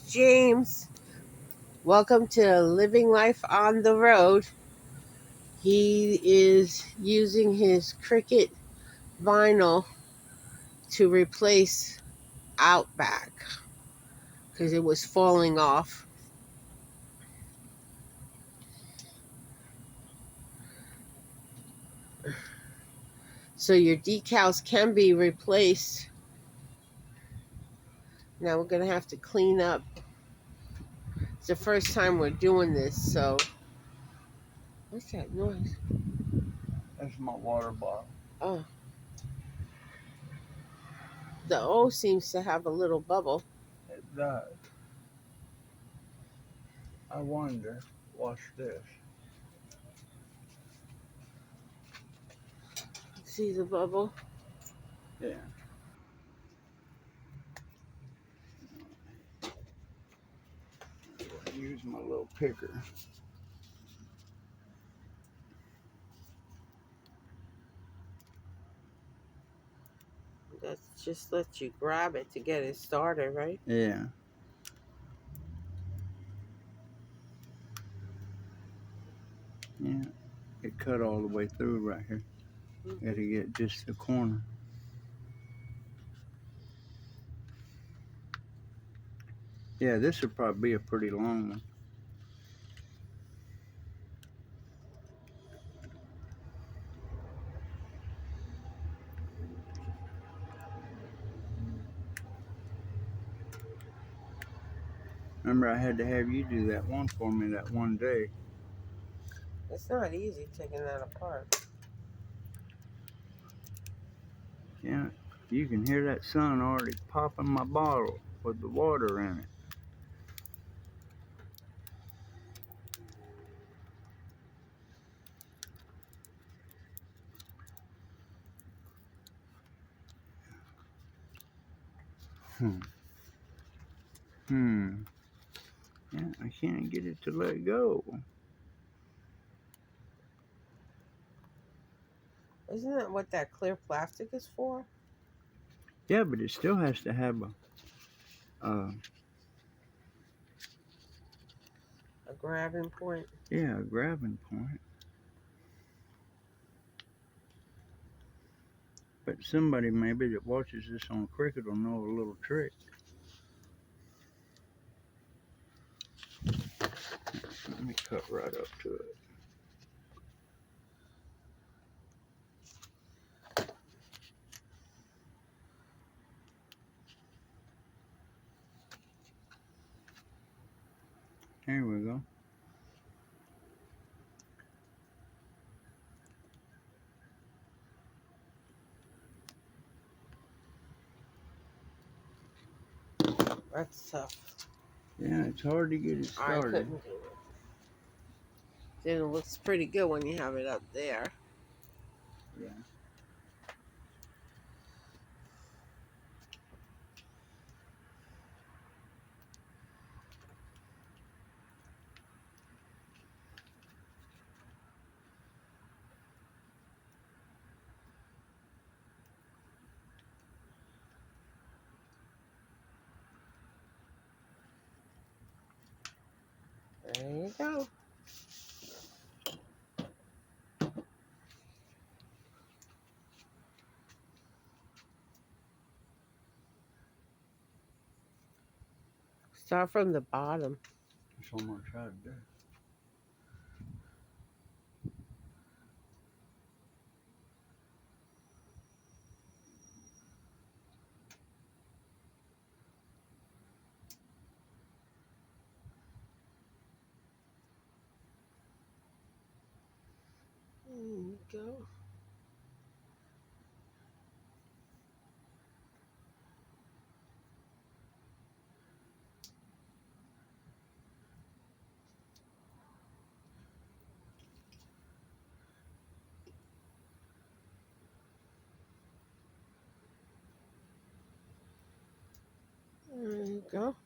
James, welcome to Living Life on the Road. He is using his cricut vinyl to replace Outback because it was falling off. So your decals can be replaced. Now we're going to have to clean up. It's the first time we're doing this, so what's that noise? That's my water bottle. Oh, the O seems to have a little bubble. It does. I wonder, watch this. See the bubble? Yeah. Use my little picker. That just lets you grab it to get it started, right? Yeah. Yeah. It cut all the way through right here. Got to get just the corner. Yeah, this would probably be a pretty long one. Remember, I had to have you do that one for me that one day. It's not easy taking that apart. Yeah, you can hear that sun already popping my bottle with the water in it. Yeah, I can't get it to let go. Isn't that what that clear plastic is for? Yeah, but it still has to have a A grabbing point? yeah, a grabbing point. But somebody maybe that watches this on Cricut will know a little trick. Let me cut right up to it. There we go. That's tough. Yeah, it's hard to get it I started. couldn't do it. Then it looks pretty good when you have it up there. Yeah. There you go. Start from the bottom. That's what I'm gonna try to do. There you go. There you go.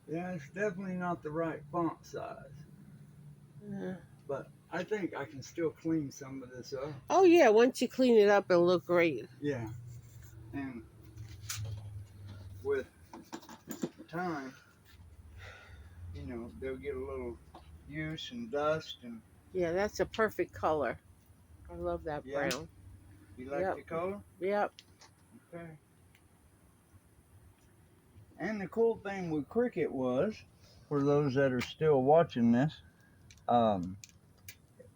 Yeah, it's definitely not the right font size. Yeah. But I think I can still clean some of this up. Oh yeah, once you clean it up, it'll look great. Yeah. And with time, you know, they'll get a little use and dust and Yeah, that's a perfect color. I love that yeah. brown. You like Yep. the color? Yep. Okay. And the cool thing with Cricut was, for those that are still watching this, um,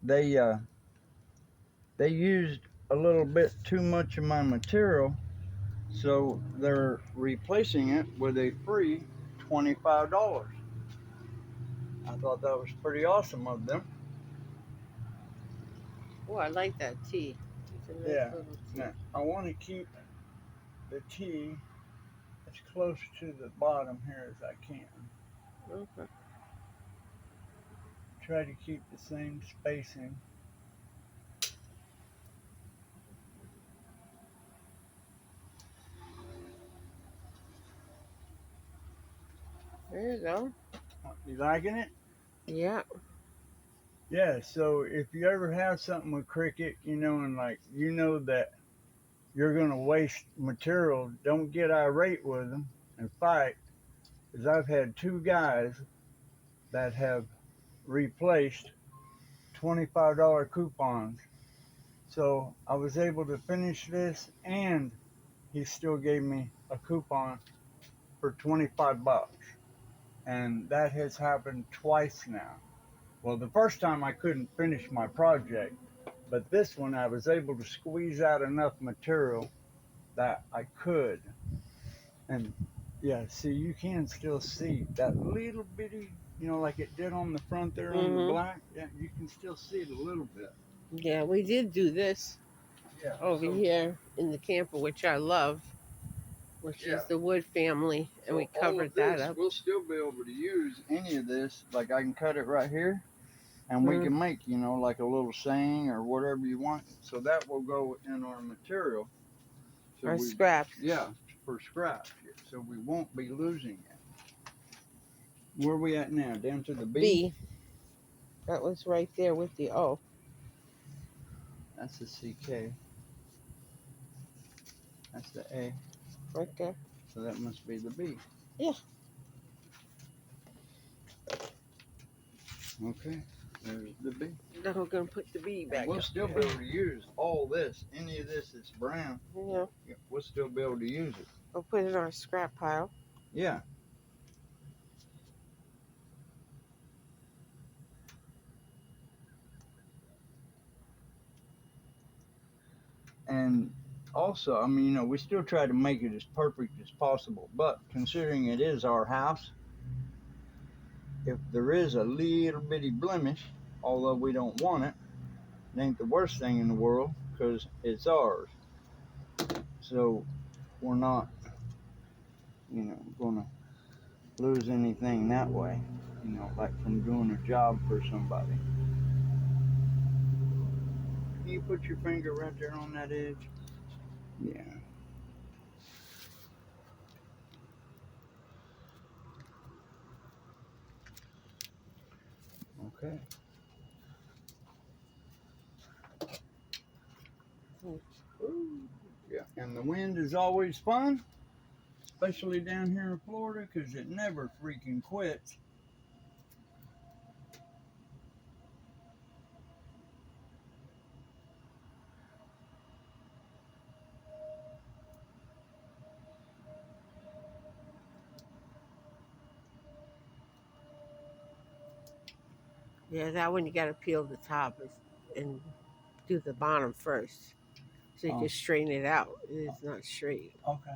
they used a little bit too much of my material, so they're replacing it with a free $25. I thought that was pretty awesome of them. Oh, I like that tea. It's a nice Yeah. little tea. Now, I want to keep the tea as close to the bottom here as I can. Okay. Try to keep the same spacing. There you go. You liking it? Yeah. Yeah, so if you ever have something with Cricut, you know, and like, you know that you're going to waste material, don't get irate with them and fight. Because I've had two guys that have replaced $25 coupons. So I was able to finish this, and he still gave me a coupon for 25 bucks. And that has happened twice now. Well, the first time I couldn't finish my project, but this one I was able to squeeze out enough material that I could. And yeah, see, you can still see that little bitty, you know, like it did on the front there on the black. Yeah, you can still see it a little bit. Yeah, we did do this Yeah. over here in the camper, which I love, which Yeah. is the Wood family, and we So all covered of that this, up. we'll still be able to use any of this. Like I can cut it right here, and we can make, you know, like a little saying or whatever you want. So that will go in our material. So Our scraps. Yeah, for scraps. So we won't be losing it. Where are we at now? Down to the B? B. That was right there with the O. That's the CK. That's the A. Right there. So that must be the B. Yeah. Okay. There's the B. Now we're going to put the B back We'll up still there. be able to use all this. Any of this that's brown, Yeah. we'll still be able to use it. We'll put it in our scrap pile. Yeah. And also, I mean, you know, we still try to make it as perfect as possible, but considering it is our house, if there is a little bitty blemish, although we don't want it, it ain't the worst thing in the world because it's ours. So we're not, you know, gonna lose anything that way, you know, like from doing a job for somebody. Can you put your finger right there on that edge? Yeah. Okay. Ooh. Yeah. And the wind is always fun, especially down here in Florida, because it never freaking quits. Yeah, that one you got to peel the top and do the bottom first. So you can straighten it out. It is not straight. Okay.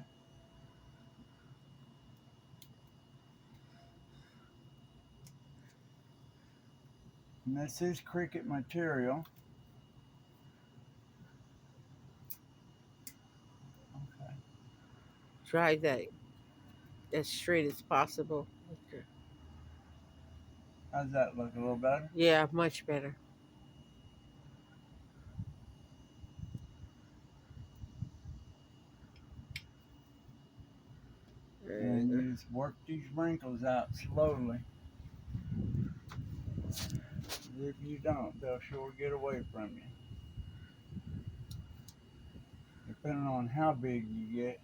And this is Cricut material. Okay. Try that as straight as possible. Okay. How's that look? A little better? Yeah, much better. And you just work these wrinkles out slowly. If you don't, they'll sure get away from you. Depending on how big you get,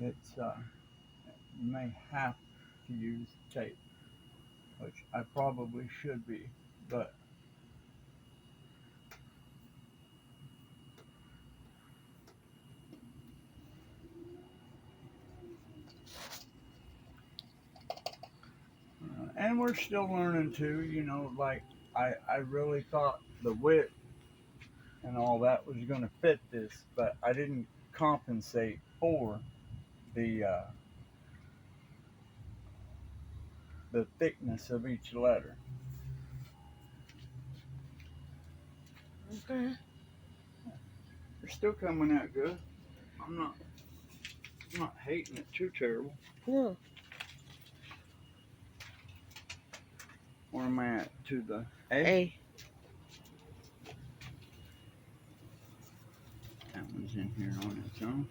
it's you may have to use tape, which I probably should be, but and we're still learning too. You know, like I really thought the width and all that was going to fit this, but I didn't compensate for the uh, the thickness of each letter. Okay. They're still coming out good. I'm not I'm not hating it too terrible. No. Where am I at? To the A? A. That one's in here on its own.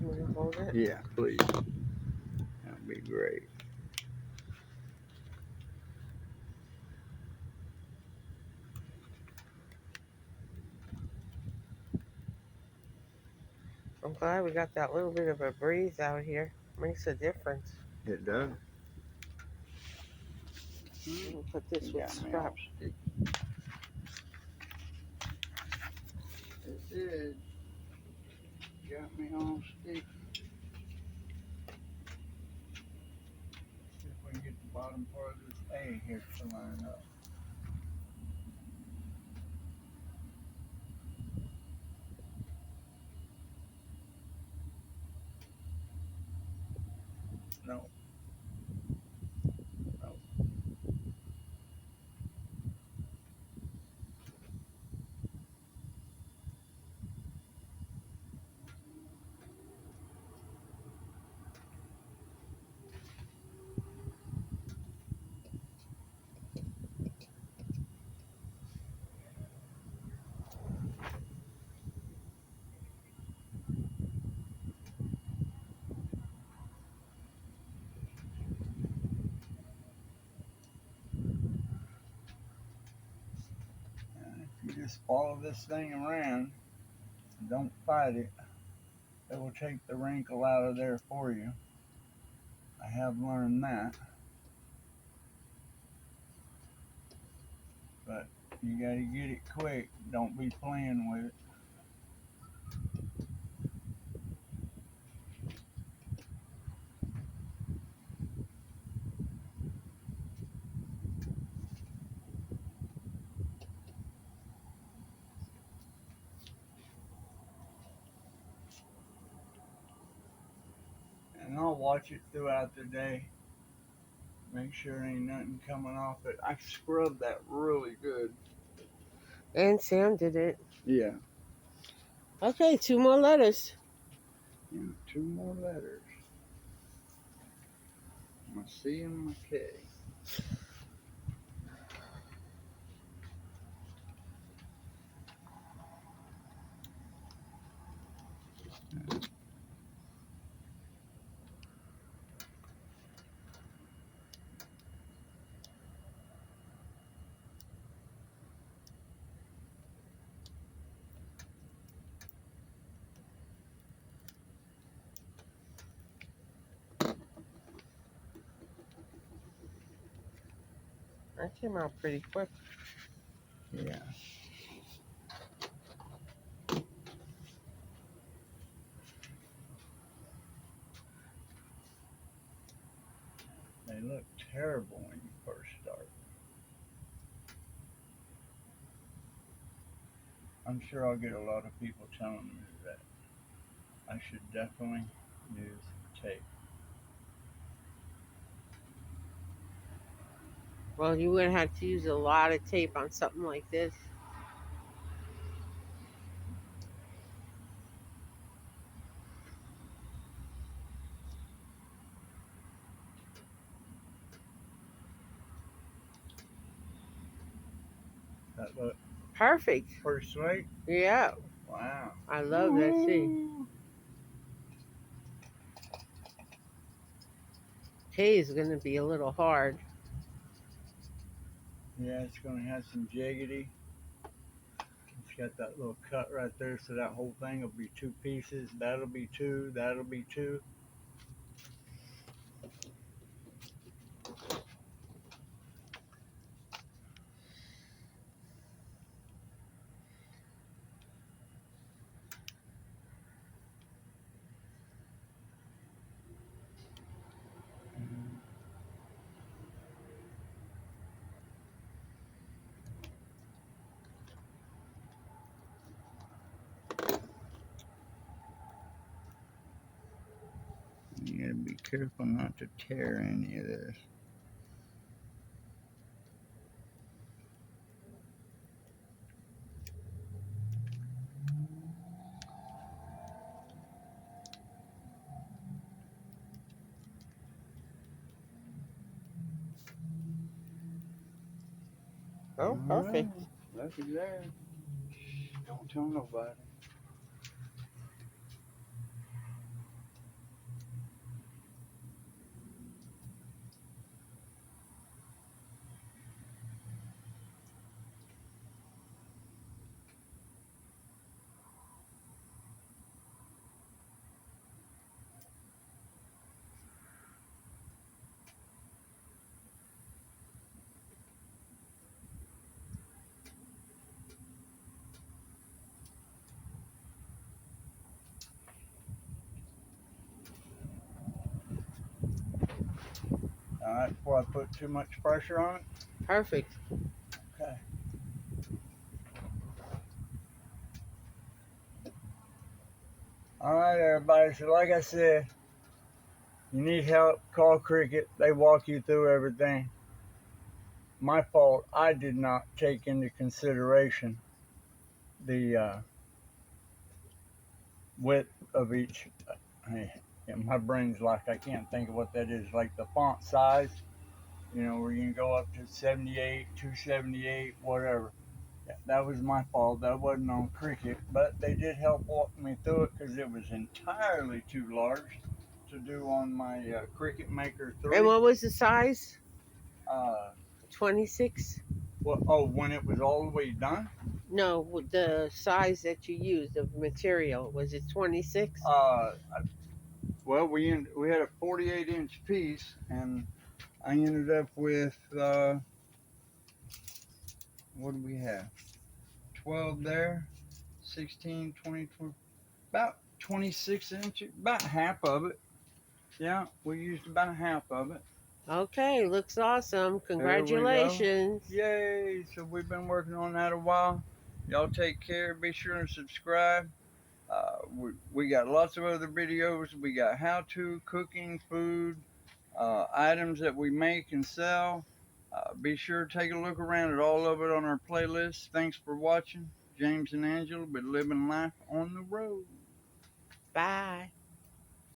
You want to hold it? Yeah, please. That'd be great. I'm glad we got that little bit of a breeze out here. Makes a difference. It does. We'll put this You with got me scrap. all sticky. It did. Got me all sticky. See if we can get the bottom part of this A here to line up. No. No. And if you just follow this thing around, don't fight it, it will take the wrinkle out of there for you. I have learned that. But you gotta get it quick. Don't be playing with it. And I'll watch it throughout the day. Make sure ain't nothing coming off it. I scrubbed that really good. And Sam did it. Yeah. Okay, 2 more letters. Yeah, 2 more letters. My C and my K. That came out pretty quick. Yeah. They look terrible when you first start. I'm sure I'll get a lot of people telling me that I should definitely use tape. Well, you're going to have to use a lot of tape on something like this. That look Perfect. pretty sweet. Yeah. Wow. I love that. See, K is going to be a little hard. Yeah, it's going to have some jiggity. It's got that little cut right there, so that whole thing will be two pieces. That'll be two. That'll be two. You gotta be careful not to tear any of this. Oh, All right, perfect. looky there. Don't tell nobody. All right, before I put too much pressure on it. Perfect. Okay. All right, everybody. So, like I said, you need help, call Cricket. They walk you through everything. My fault. I did not take into consideration the width of each. Yeah, my brain's like I can't think of what that is. Like the font size, where you can go up to 78, 278, whatever. Yeah, that was my fault. That wasn't on Cricket, but they did help walk me through it because it was entirely too large to do on my Cricut Maker And 3. what was the size? Uh, 26? when it was all the way done? No, the size that you used of material. Was it 26? Uh, well, we had a 48-inch piece, and I ended up with what do we have? 12 there, 16, 20, 20, about 26 inches, about half of it. Yeah, we used about half of it. Okay, looks awesome. There we go. Congratulations. Yay! So we've been working on that a while. Y'all take care. Be sure and subscribe. We got lots of other videos. We got how-to cooking, food, items that we make and sell. Be sure to take a look around at all of it on our playlist. Thanks for watching. James and Angela, but living life on the road. Bye.